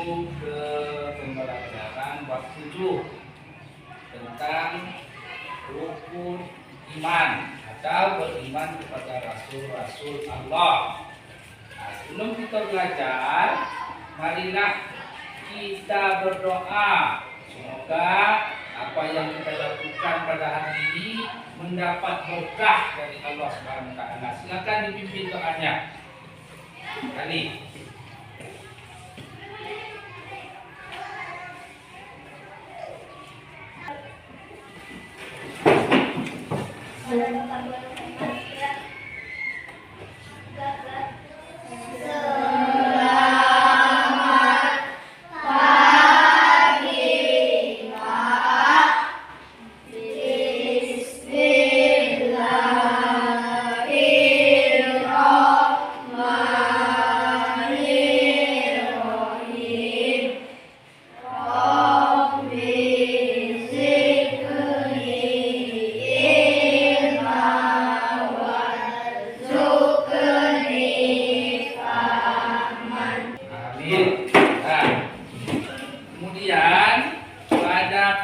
masuk ke pembelajaran bab 7 tentang rukun iman atau beriman kepada rasul-rasul Allah. Nah, sebelum kita belajar, marilah kita berdoa. Semoga apa yang kita lakukan pada hari ini mendapat berkah dari Allah Subhanahu wa taala. Silakan dipimpin doanya. Kali.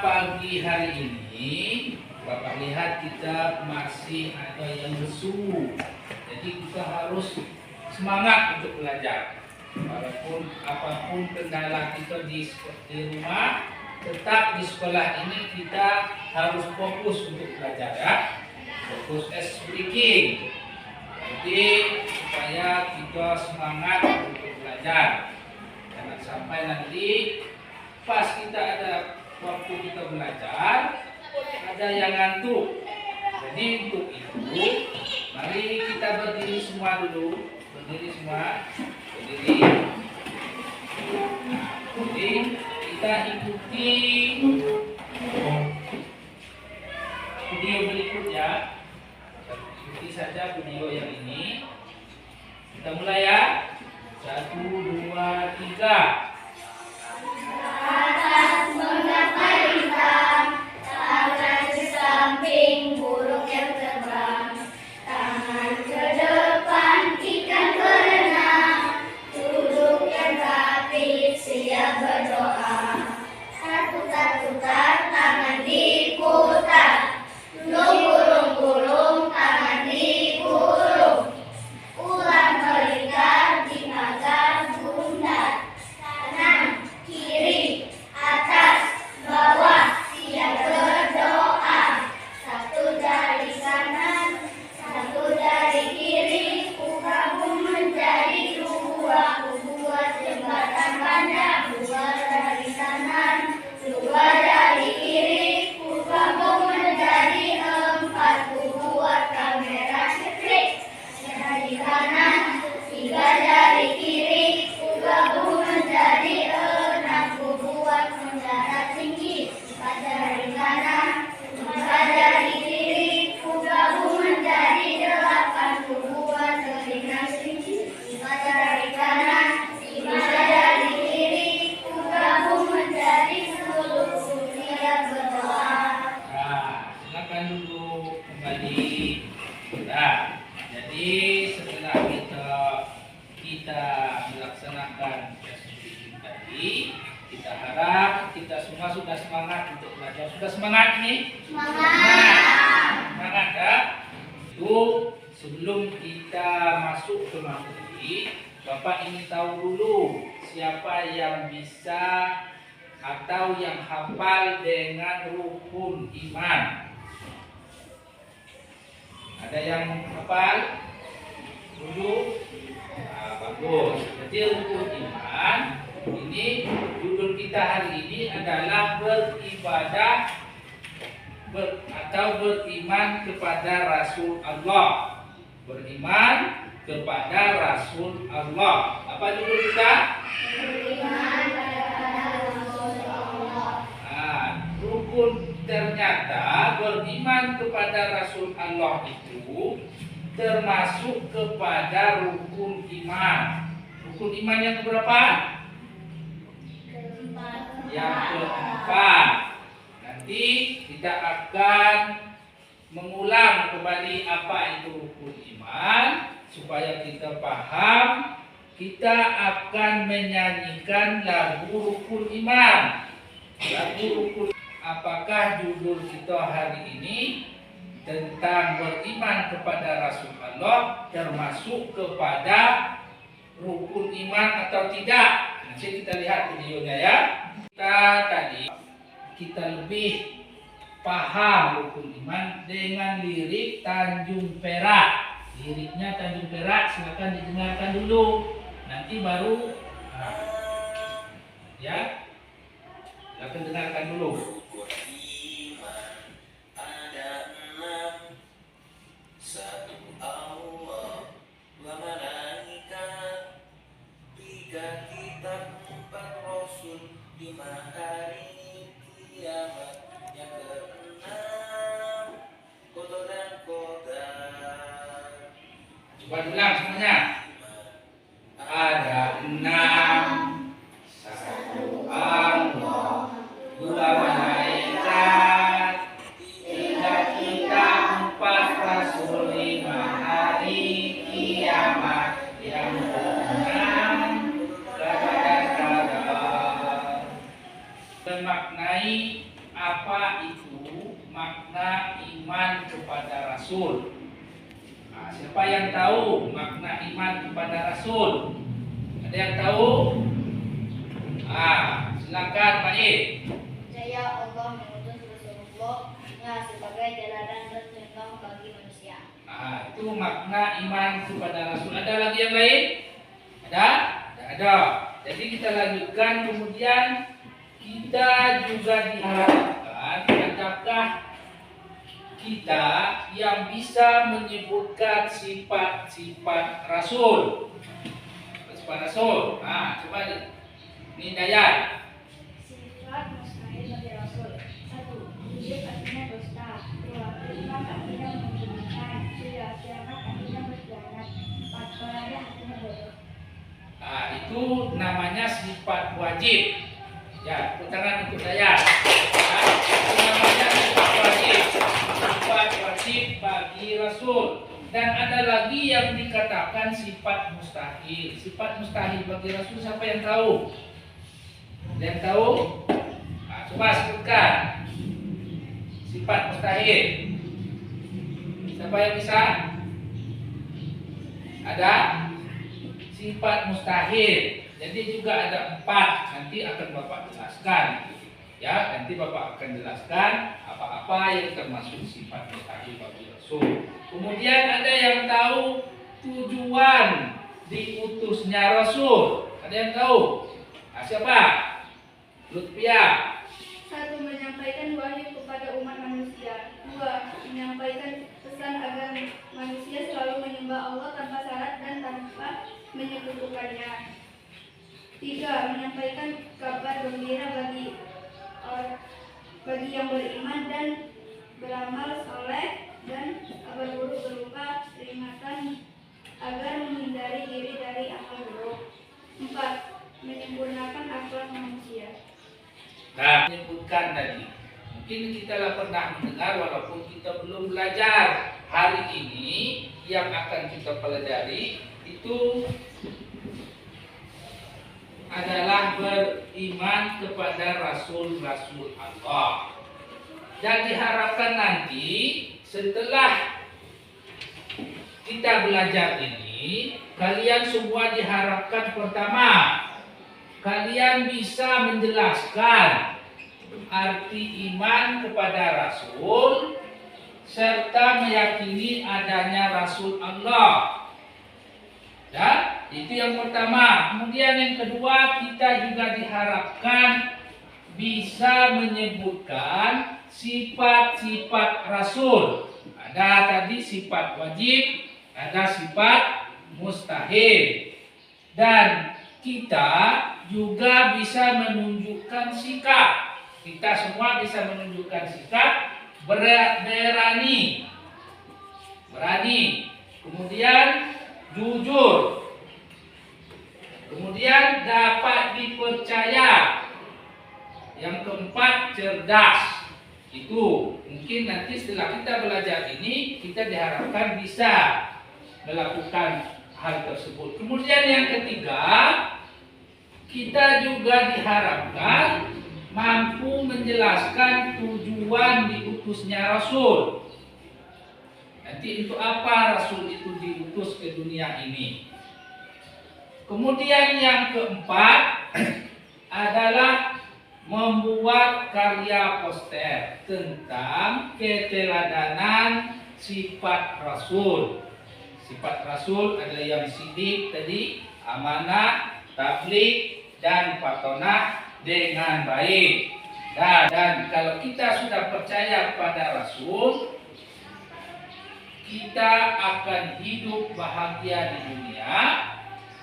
Pagi hari ini Bapak lihat kita masih ada yang lesu. Jadi kita harus semangat untuk belajar. Walaupun apapun kendala kita di rumah, tetap di sekolah ini kita harus fokus untuk belajar ya. Fokus speaking. Jadi supaya kita semangat untuk belajar. Jangan sampai nanti pas kita ada waktu kita belajar, ada yang ngantuk. Jadi untuk itu, mari kita berdiri semua dulu. Berdiri semua. Berdiri. Nah, jadi kita ikuti video berikutnya. Ikuti saja video yang ini. Kita mulai ya. 1, 2, 3. Atas menggapai hitam, tangan ke samping burung yang terbang, tangan ke depan ikan berenang, duduk yang rapi siap berdoa. Putar-putar tangan diputar, gulung-gulung tangan digulung, ulang melingkar di pagar bundar. Kanan, kiri, atas, bawah, siap berdoa. Satu jari kanan, satu jari kiri, ku gabung menjadi dua. Ku buat jembatan pandang, dua jari kanan, dua jari kiri, ku gabung menjadi empat. Ku buat kamera ketrik, jari kanan, tiga jari kiri, ku gabung menjadi enam. Ku buat mendarat tinggi, empat jari kanan, lima jari kiri, ku gabung menjadi delapan. Ku buat telinga tinggi, lima jari kanan, lima jari kiri, ku gabung menjadi 10. Siap berdoa. Nah, silakan dulu kembali. Nah, jadi setelah kita melaksanakan speaking tadi, kita harap kita semua sudah semangat untuk belajar. Sudah semangat nih? Semangat ya. Itu sebelum kita masuk ke materi, Bapak ingin tahu dulu siapa yang bisa atau yang hafal dengan rukun iman. Ada yang hafal? Dulu? Nah, bagus. Jadi rukun iman ini judul kita hari ini adalah beribadah atau beriman kepada Rasul Allah. Beriman kepada Rasul Allah. Apa judul kita? Beriman kepada Rasul Allah. Nah, rukun ternyata beriman kepada Rasul Allah itu termasuk kepada rukun iman. Rukun iman yang berapa? Yang keempat. Nanti kita akan mengulang kembali apa itu rukun iman supaya kita paham kita akan menyanyikan lagu rukun iman. Lagu rukun, apakah judul kita hari ini tentang beriman kepada Rasul Allah termasuk kepada rukun iman atau tidak? Nanti kita lihat videonya ya. Kita lebih paham rukun iman dengan lirik Tanjung Perak. Liriknya Tanjung Perak, silakan didengarkan dulu. Nanti baru ya, silakan dengarkan dulu. Satu Allah, dua malaikat, tiga kitab, empat rasul, lima hari kiamat, yang keenam qada dan qadar. Coba ulang semuanya. Ada 6, satu Allah, dua malaikat, tiga kitab, empat rasul, lima hari kiamat, yang keenam qada dan qadar. Memaknai apa itu makna iman kepada Rasul. Siapa yang tahu makna iman kepada Rasul? Ada yang tahu? Silakan Pak I. Percaya Allah mengutus Rasulullah sebagai jalanan dan contoh bagi manusia. Itu makna iman kepada Rasul. Ada lagi yang lain? Ada? Ada. Jadi kita lanjutkan. Kemudian kita juga diharapkan, adakah kita yang bisa menyebutkan sifat-sifat Rasul? Sifat Rasul. Coba ini Dayat. Sifat mustahil bagi Rasul. 1. Wujud artinya dusta. 2. Beriman artinya menunjukkan. 3. Kiamat artinya berkhianat. 4. Pelarang artinya bodoh. Itu namanya sifat wajib. Ya, tepuk tangan untuk Dayat. Itu namanya sifat wajib. Sifat wajib bagi Rasul. Dan ada lagi yang dikatakan sifat mustahil. Sifat mustahil bagi Rasul, siapa yang tahu? Yang tahu? Coba sebutkan sifat mustahil. Siapa yang bisa? Ada sifat mustahil. Jadi juga ada 4. Nanti akan Bapak jelaskan. Ya, nanti Bapak akan jelaskan apa-apa yang termasuk sifat mustahil bagi Rasul. Kemudian ada yang tahu tujuan diutusnya Rasul. Ada yang tahu? Siapa? Lutfia. 1. Menyampaikan wahyu kepada umat manusia. 2. Menyampaikan pesan agar manusia selalu menyembah Allah tanpa syarat dan tanpa menyekutukannya. 3. Menyampaikan kabar gembira bagi yang beriman dan beramal soleh, dan kabar buruk berupa peringatan agar menghindari diri dari amal buruk. 4. Menyempurnakan akhlak manusia. Menyebutkan tadi, mungkin kita pernah mendengar walaupun kita belum belajar. Hari ini yang akan kita pelajari itu adalah beriman kepada Rasul-Rasul Allah. Dan diharapkan nanti setelah kita belajar ini, kalian semua diharapkan pertama, kalian bisa menjelaskan arti iman kepada Rasul serta meyakini adanya Rasul Allah. Ya, itu yang pertama. Kemudian yang kedua, kita juga diharapkan bisa menyebutkan sifat-sifat Rasul. Ada tadi sifat wajib, ada sifat mustahil. Dan kita juga bisa menunjukkan sikap. Kita semua bisa menunjukkan sikap berani. Kemudian jujur. Kemudian dapat dipercaya. Yang keempat, cerdas. Itu mungkin nanti setelah kita belajar ini, kita diharapkan bisa melakukan hal tersebut. Kemudian yang ketiga, kita juga diharapkan mampu menjelaskan tujuan diutusnya Rasul. Nanti untuk apa Rasul itu diutus ke dunia ini? Kemudian yang keempat adalah membuat karya poster tentang keteladanan sifat Rasul. Sifat Rasul ada yang sidik tadi, amanah, tabligh, dan patonah dengan baik. Dan kalau kita sudah percaya pada Rasul, kita akan hidup bahagia di dunia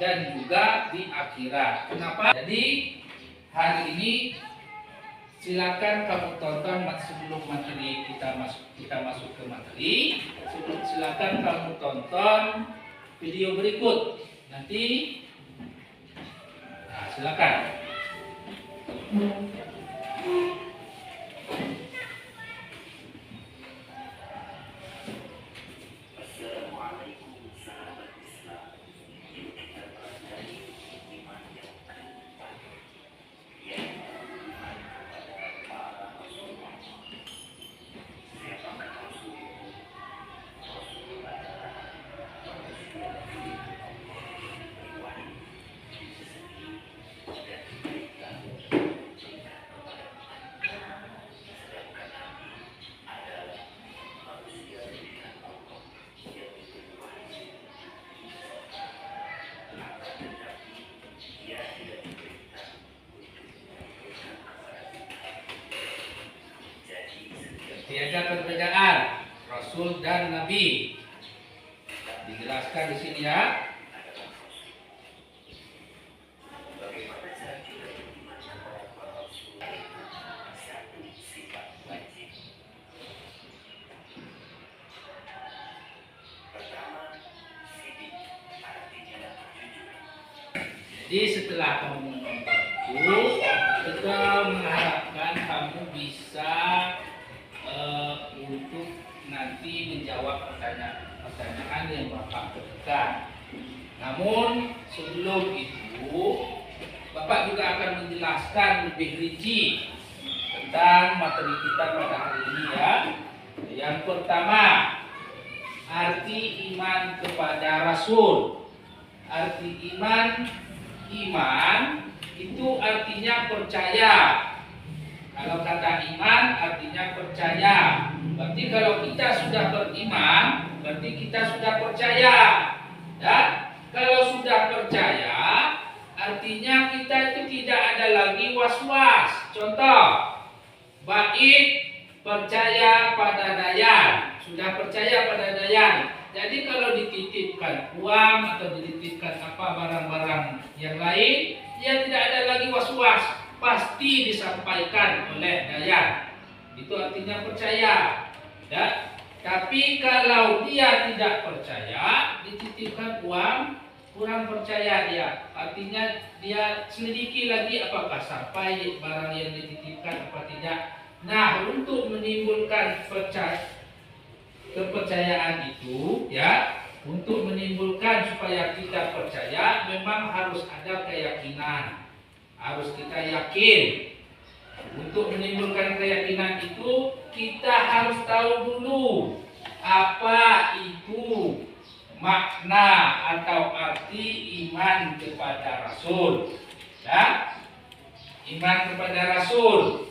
dan juga di akhirat. Kenapa? Jadi hari ini silakan kamu tonton sebelum materi kita masuk ke materi. Silakan kamu tonton video berikut. Nanti, nah, silakan. Tiada perbedaan Rasul dan Nabi. Dijelaskan di sini ya. Jadi setelah kamu menonton itu, kita mengharapkan kamu bisa untuk nanti menjawab pertanyaan yang Bapak kemukakan. Namun sebelum itu, Bapak juga akan menjelaskan lebih rinci tentang materi kita pada hari ini ya. Yang pertama, arti iman kepada Rasul. Arti iman itu artinya percaya. Kalau kata iman artinya percaya. Berarti kalau kita sudah beriman, berarti kita sudah percaya. Ya? Kalau sudah percaya, artinya kita itu tidak ada lagi was-was. Contoh, baik percaya pada dayan, sudah percaya pada dayan. Jadi kalau dititipkan uang atau dititipkan apa barang-barang yang lain, dia tidak ada lagi was-was. Pasti disampaikan oleh dayan. Itu artinya percaya. Ya? Tapi kalau dia tidak percaya, dititipkan uang, kurang percaya dia. Artinya dia selidiki lagi apakah sampai barang yang dititipkan apa tidak. Nah, untuk menimbulkan kepercayaan itu, ya, untuk menimbulkan supaya kita percaya, memang harus ada keyakinan. Harus kita yakin. Untuk menimbulkan keyakinan itu, kita harus tahu dulu apa itu makna atau arti iman kepada Rasul. Ya? Iman kepada Rasul.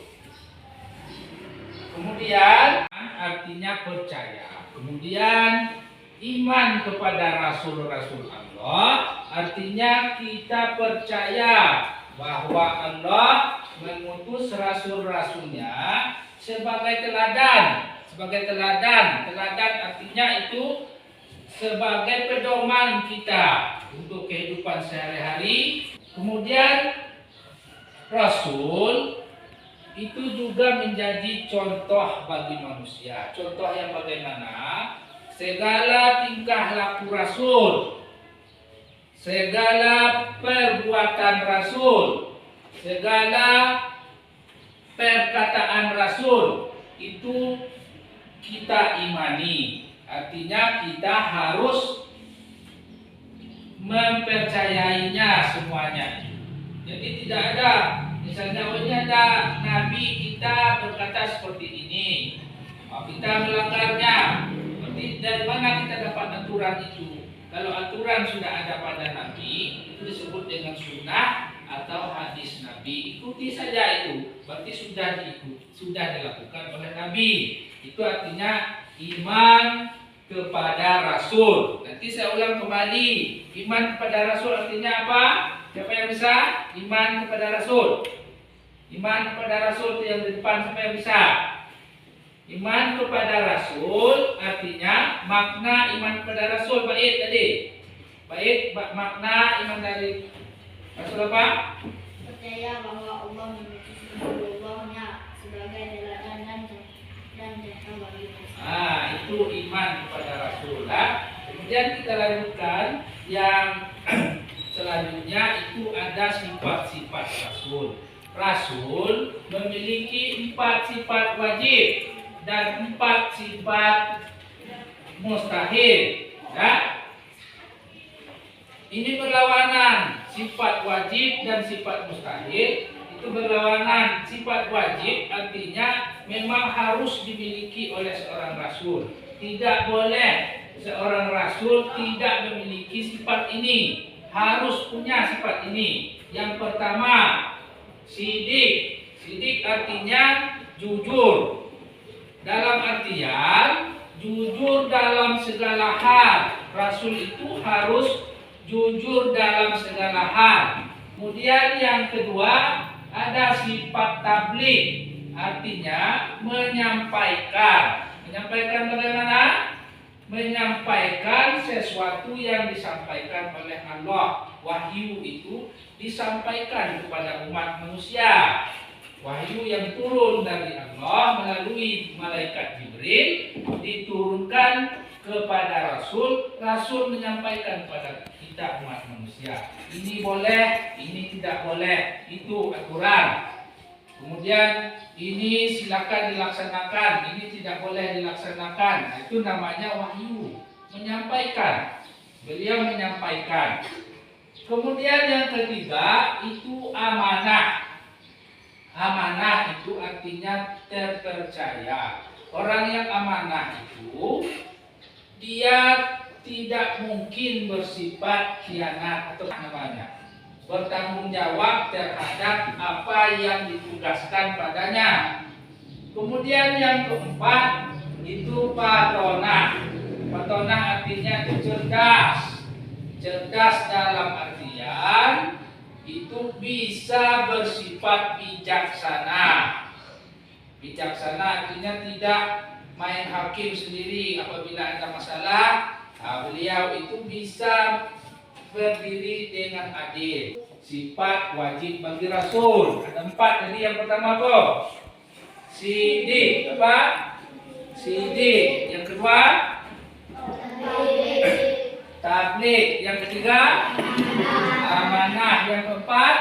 Kemudian artinya percaya. Kemudian iman kepada Rasul-Rasul Allah artinya kita percaya bahwa Allah mengutus rasul-rasulnya sebagai teladan. Sebagai teladan. Teladan artinya itu sebagai pedoman kita untuk kehidupan sehari-hari. Kemudian Rasul itu juga menjadi contoh bagi manusia. Contoh yang bagaimana? Segala tingkah laku Rasul, segala perbuatan Rasul, segala perkataan Rasul itu kita imani. Artinya kita harus mempercayainya semuanya. Jadi tidak ada, misalnya ini ada nabi kita berkata seperti ini, kita melanggarnya. Berarti dari mana kita dapat aturan itu? Kalau aturan sudah ada pada nabi, itu disebut dengan sunnah atau hadis nabi. Ikuti saja itu, berarti sudah dilakukan oleh nabi. Itu artinya iman kepada Rasul. Nanti saya ulang kembali. Iman kepada Rasul artinya apa? Siapa yang bisa? Iman kepada Rasul. Iman kepada Rasul itu yang di depan, siapa yang bisa? Iman kepada Rasul artinya makna iman kepada Rasul. Baik tadi. Baik, makna iman dari Rasul apa? Percaya bahwa Allah memiliki Rasulullah-Nya sebagai teladan dan contoh bagi manusia. Itu iman kepada Rasul. Kemudian kita lanjutkan yang selanjutnya itu ada sifat-sifat Rasul. Rasul memiliki 4 sifat wajib dan 4 sifat mustahil. Ya. Ini berlawanan, sifat wajib dan sifat mustahil itu berlawanan. Sifat wajib artinya memang harus dimiliki oleh seorang rasul. Tidak boleh seorang rasul tidak memiliki sifat ini. Harus punya sifat ini. Yang pertama, sidik. Sidik artinya jujur. Dalam artian jujur dalam segala hal. Rasul itu harus jujur dalam segala hal. Kemudian yang kedua ada sifat tabligh, artinya menyampaikan. Menyampaikan bagaimana? Menyampaikan sesuatu yang disampaikan oleh Allah. Wahyu itu disampaikan kepada umat manusia. Wahyu yang turun dari Allah melalui malaikat Jibril diturunkan kepada Rasul. Rasul menyampaikan kepada kita umat manusia. Ini boleh, ini tidak boleh. Itu aturan. Kemudian ini silakan dilaksanakan, ini tidak boleh dilaksanakan. Nah, itu namanya wahyu, menyampaikan. Beliau menyampaikan. Kemudian yang ketiga itu amanah. Amanah itu artinya terpercaya. Orang yang amanah itu dia tidak mungkin bersifat khianat atau namanya. Bertanggung jawab terhadap apa yang ditugaskan padanya. Kemudian yang keempat itu patonah. Patonah artinya itu cerdas. Cerdas dalam artian itu bisa bersifat bijaksana. Bijaksana artinya tidak main hakim sendiri apabila ada masalah. Beliau itu bisa berdiri dengan adil. Sifat wajib bagi Rasul. Ada 4 tadi. Yang pertama apa? Sidik. Apa? Sidik. Yang kedua? Tabligh. Yang ketiga? Amanah. Yang keempat?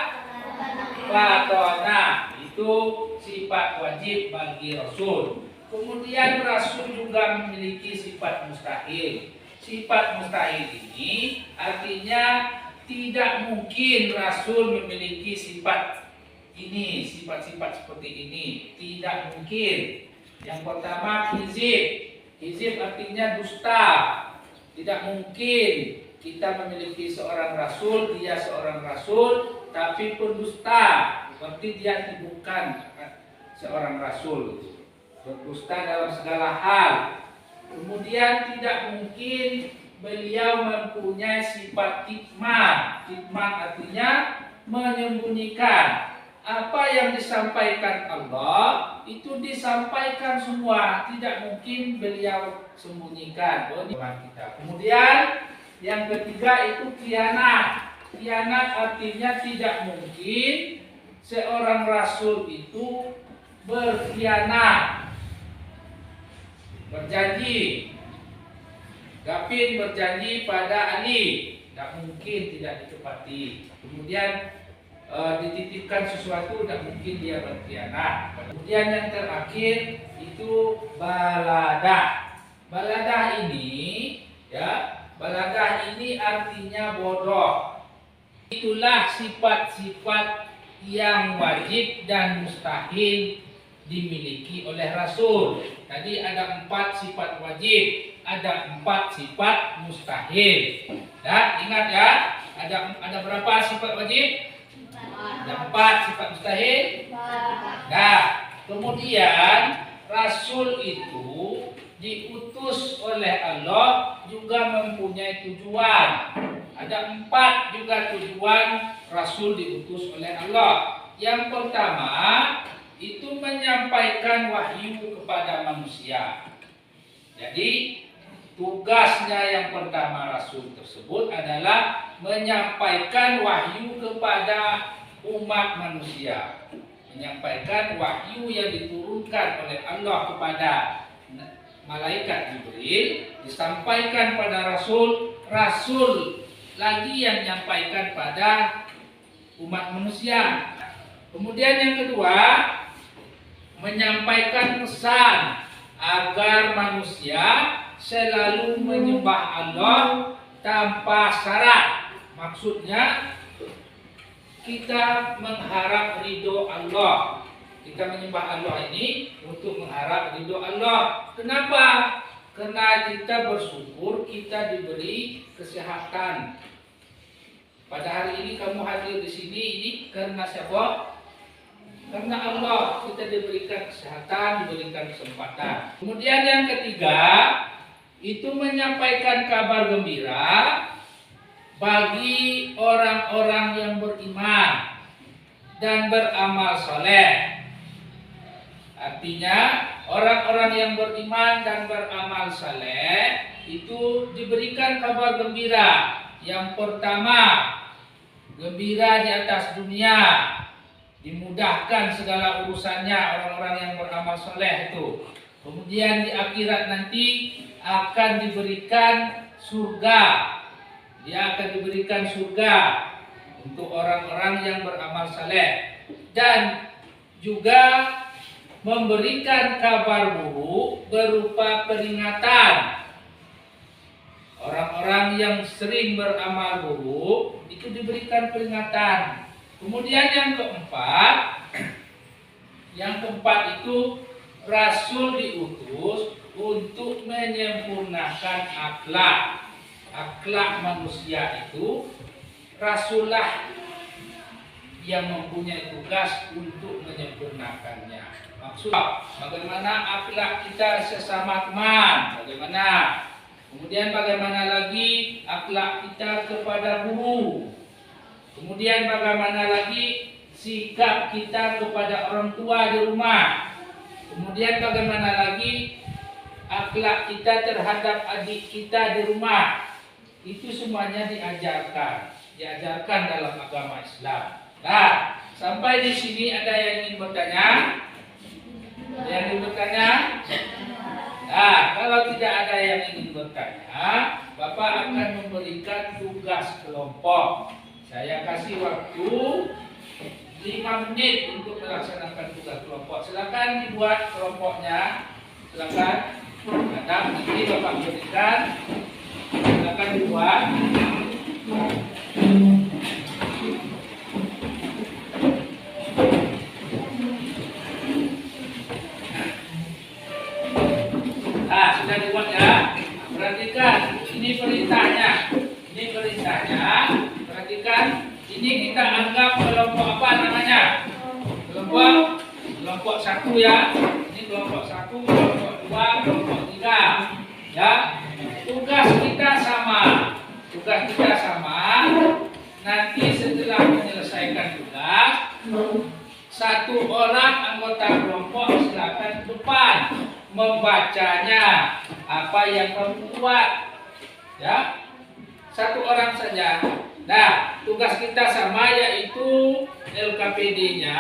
Patonah. Itu sifat wajib bagi Rasul. Kemudian Rasul juga memiliki sifat mustahil. Sifat mustahil ini artinya tidak mungkin Rasul memiliki sifat ini, sifat-sifat seperti ini. Tidak mungkin. Yang pertama hizib. Hizib artinya dusta. Tidak mungkin kita memiliki seorang Rasul, dia seorang Rasul, tapi pendusta. Berarti dia bukan seorang Rasul. Berdusta dalam segala hal. Kemudian tidak mungkin beliau mempunyai sifat kitman. Kitman artinya menyembunyikan. Apa yang disampaikan Allah itu disampaikan semua. Tidak mungkin beliau sembunyikan. Kemudian yang ketiga itu khianat. Khianat artinya tidak mungkin seorang Rasul itu berkhianat. Berjanji, Gafin berjanji pada Ali, tidak mungkin tidak ditepati. Kemudian dititipkan sesuatu, tidak mungkin dia berkhianat. Kemudian yang terakhir itu baladah. Baladah ini, ya, Balaghah ini artinya bodoh. Itulah sifat-sifat yang wajib dan mustahil dimiliki oleh Rasul. Tadi ada 4 sifat wajib, ada 4 sifat mustahil. Dan ingat ya, ada berapa sifat wajib? Ada 4 sifat mustahil. Nah, kemudian Rasul itu diutus oleh Allah juga mempunyai tujuan. Ada 4 juga tujuan Rasul diutus oleh Allah. Yang pertama itu menyampaikan wahyu kepada manusia. Jadi tugasnya yang pertama Rasul tersebut adalah menyampaikan wahyu kepada umat manusia. Menyampaikan wahyu yang diturunkan oleh Allah kepada malaikat Jibril disampaikan pada Rasul, Rasul lagi yang menyampaikan pada umat manusia. Kemudian yang kedua, menyampaikan pesan agar manusia selalu menyembah Allah tanpa syarat. Maksudnya kita mengharap ridho Allah. Kita menyembah Allah ini untuk mengharap ridho Allah. Kenapa? Karena kita bersyukur kita diberi kesehatan. Pada hari ini kamu hadir di sini ini karena siapa? Karena Allah. Kita diberikan kesehatan, diberikan kesempatan. Kemudian yang ketiga, itu menyampaikan kabar gembira bagi orang-orang yang beriman dan beramal soleh. Artinya orang-orang yang beriman dan beramal saleh itu diberikan kabar gembira. Yang pertama, gembira di atas dunia, dimudahkan segala urusannya orang-orang yang beramal saleh itu. Kemudian di akhirat nanti akan diberikan surga. Dia akan diberikan surga untuk orang-orang yang beramal saleh. Dan juga memberikan kabar buruk berupa peringatan. Orang-orang yang sering beramal buruk itu diberikan peringatan. Kemudian yang keempat itu Rasul diutus untuk menyempurnakan akhlak. Akhlak manusia itu Rasulullah yang mempunyai tugas untuk menyempurnakannya. Maksudnya bagaimana akhlak kita sesama teman, bagaimana. Kemudian bagaimana lagi akhlak kita kepada guru. Kemudian bagaimana lagi sikap kita kepada orang tua di rumah. Kemudian bagaimana lagi akhlak kita terhadap adik kita di rumah. Itu semuanya diajarkan dalam agama Islam. Nah, sampai di sini ada yang ingin bertanya? Ada yang ingin bertanya? Nah, kalau tidak ada yang ingin bertanya, Bapak akan memberikan tugas kelompok. Saya kasih waktu 5 menit untuk melaksanakan tugas kelompok. Silakan dibuat kelompoknya. Silakan. Ada nanti Bapak berikan. Silakan dibuat. Nah, sudah dibuat ya. Perhatikan, ini perintahnya. Perhatikan, ini kita anggap kelompok apa namanya? Kelompok 1 ya. Ini kelompok 1, kelompok 2, kelompok 3. Ya. Tugas kita sama. Nanti setelah menyelesaikan tugas, 1 orang anggota kelompok silakan ke depan membacanya apa yang kamu buat. Ya. 1 orang saja. Nah, tugas kita sama, yaitu LKPD-nya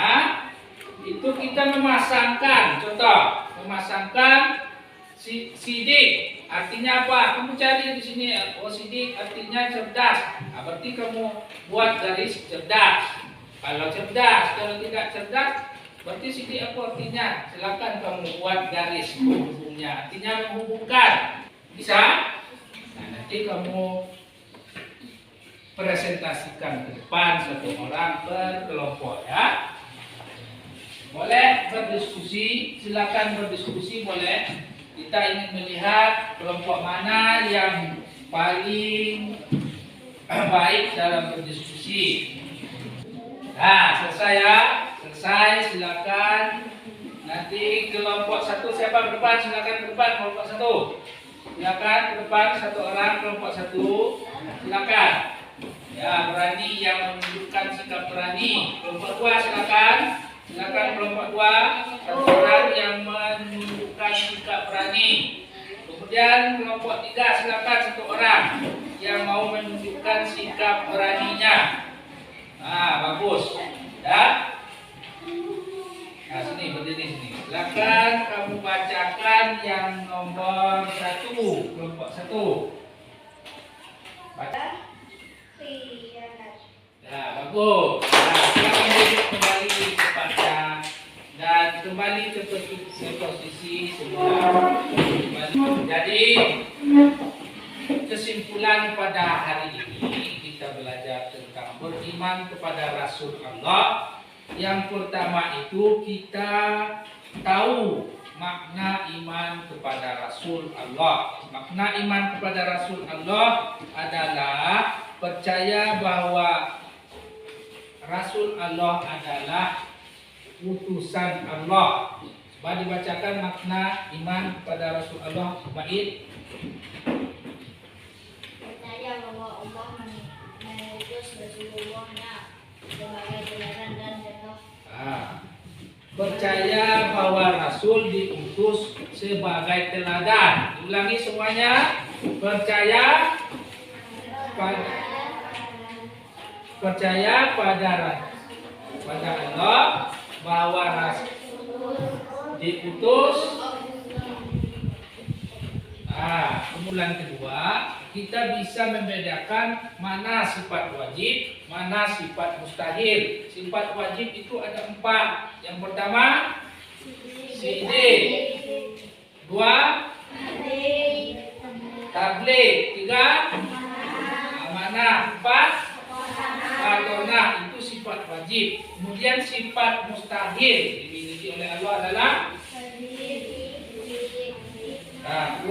itu kita memasangkan, contoh, memasangkan sidik. Artinya apa? Kamu cari di sini. Oh, sidik artinya cerdas. Nah, berarti kamu buat garis cerdas. Kalau cerdas, kalau tidak cerdas, berarti sidik apa artinya? Silakan kamu buat garis penghubungnya. Artinya menghubungkan. Bisa? Nah, nanti Nanti kamu presentasikan ke depan satu orang berkelompok ya. Boleh berdiskusi, silakan berdiskusi boleh. Kita ingin melihat kelompok mana yang paling baik dalam berdiskusi. Nah, selesai ya. Selesai, silakan. Nanti kelompok satu siapa ke depan? Silakan ke depan kelompok satu. Silakan ke depan satu orang kelompok satu. Silakan. Ya, berani yang menunjukkan sikap berani. Kelompok dua silakan. Silakan kelompok dua. Satu orang yang menunjukkan sikap berani. Kemudian kelompok tiga silakan satu orang yang mau menunjukkan sikap beraninya. Nah, bagus. Ya. Nah, sini berdiri sini. Silakan kamu bacakan yang nomor 1, kelompok 1. Baca. Khianat. Ya, bagus. Nah, silakan duduk kembali di tempatnya dan kembali ke posisi semula. Jadi, kesimpulan pada hari ini kita belajar tentang beriman kepada Rasul Allah. Yang pertama itu kita tahu makna iman kepada Rasul Allah. Makna iman kepada Rasul Allah adalah percaya bahwa Rasul Allah adalah utusan Allah. Coba dibacakan makna iman kepada Rasul Allah. Baik. Percaya bahwa Allah mengutus Rasulullah-Nya sebagai teladan dan contoh. Percaya bahwa Rasul diutus sebagai teladan. Ulangi semuanya. Percaya pada Allah bahwa Rasul diutus. Kemudian kedua, kita bisa membedakan mana sifat wajib, mana sifat mustahil. Sifat wajib itu ada 4. Yang pertama, sidik. 2, tabligh. 3, amanah. 4, patonah. Itu sifat wajib. Kemudian sifat mustahil dimiliki oleh Allah adalah 2,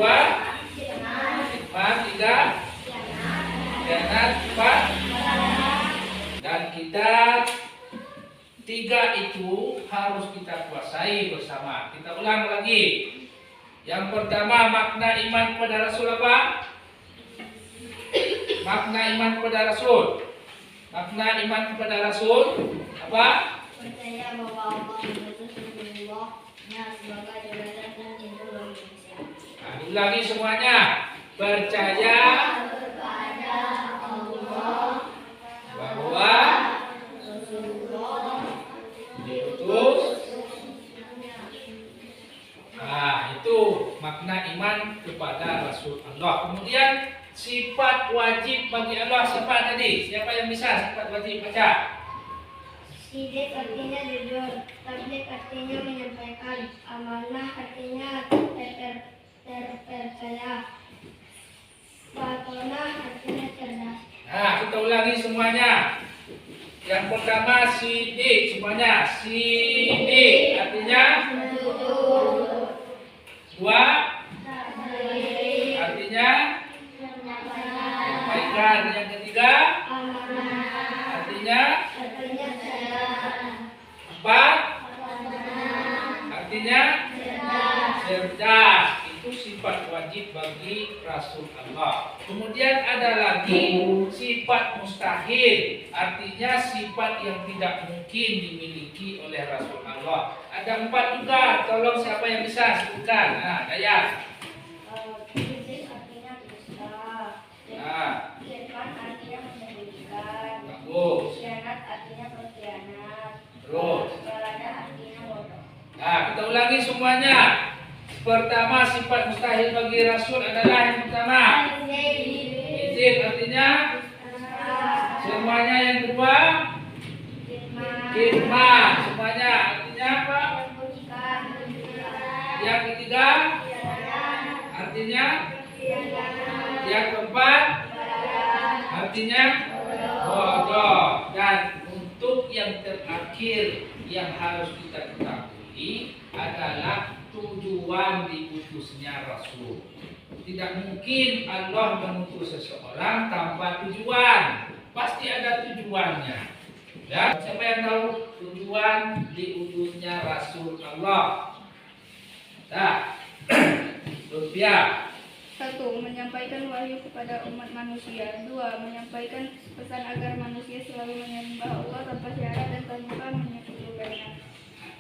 4, 3, khianat, 4, dan kita 3 itu harus kita kuasai bersama. Kita ulang lagi. Yang pertama, makna iman kepada Rasul apa? Makna iman kepada Rasul. Makna iman kepada Rasul apa? Percaya bahwa Allah mengutus Rasulullah-Nya sebagai teladan dan contoh bagi manusia. Ulangi semuanya. Percaya Kepada Allah bahwa Rasulullah diutus. Itu makna iman kepada Rasul Allah. Kemudian sifat wajib bagi Allah siapa tadi? Siapa yang bisa sifat wajib baca? sidik artinya jujur, tabligh artinya menyampaikan, amanah artinya terpercaya, patonah artinya cerdas. Nah, kita ulangi semuanya. Yang pertama sidik semuanya. Sidik artinya Jujur, 2 artinya sampaikan. Yang ketiga amanah artinya artinya cerdas, 4 artinya cerdas. cerdas. Itu sifat wajib bagi Rasul Allah. Kemudian ada lagi sifat mustahil, artinya sifat yang tidak mungkin dimiliki oleh Rasul Allah. Ada 4 juga. Tolong siapa yang bisa sebutkan? Nah, Dayat. Sidik artinya dusta, firman artinya menyembunyikan, Bagus. khianat artinya berkhianat, Terus. teladan artinya bodoh. Nah, kita ulangi semuanya. Pertama, sifat mustahil bagi Rasul adalah yang pertama izin, artinya semuanya. Yang kedua firman, semuanya artinya apa? Yang ketiga artinya Yang keempat, artinya bodoh. Dan untuk yang terakhir yang harus kita ketahui adalah tujuan diutusnya Rasul. Tidak mungkin Allah mengutus seseorang tanpa tujuan. Pasti ada tujuannya. Ya, siapa yang tahu tujuan diutusnya Rasul Allah? Nah, Lutfia. 1. Menyampaikan wahyu kepada umat manusia. 2. Menyampaikan pesan agar manusia selalu menyembah Allah tanpa syarat dan tanpa menyekutukannya.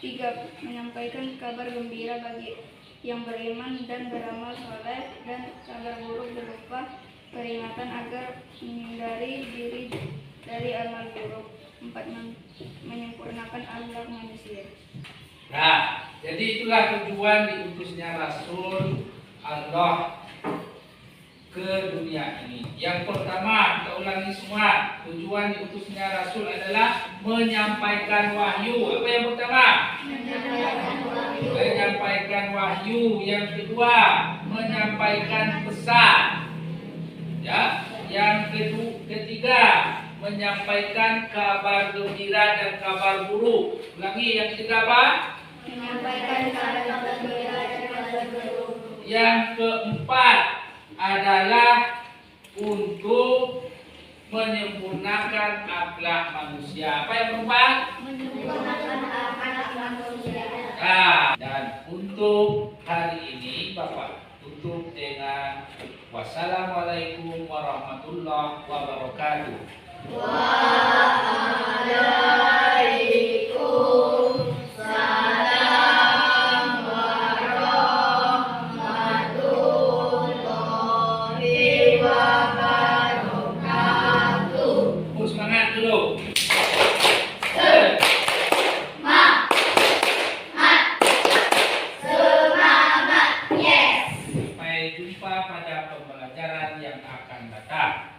3. Menyampaikan kabar gembira bagi yang beriman dan beramal saleh, dan kabar buruk berupa peringatan agar menghindari diri dari amal buruk. 4. Menyempurnakan akhlak manusia. Nah, jadi itulah tujuan diutusnya Rasul Allah ke dunia ini. Yang pertama, kita ulangi semua. Tujuan diutusnya Rasul adalah menyampaikan wahyu. Apa yang pertama? Menyampaikan wahyu. Yang kedua, menyampaikan pesan. Ya, yang ketiga, menyampaikan kabar gembira dan kabar buruk. Ulangi, yang ketiga apa? Menyampaikan kabar gembira dan kabar buruk. Yang keempat adalah untuk menyempurnakan akhlak manusia. Apa yang keempat? Menyempurnakan akhlak manusia. Nah, dan untuk hari ini Bapak tutup dengan wassalamualaikum warahmatullahi wabarakatuh. Waalaikumsalam warahmatullahi wabarakatuh. Semangat dulu. Semangat, yes. Sampai jumpa pada pembelajaran yang akan datang.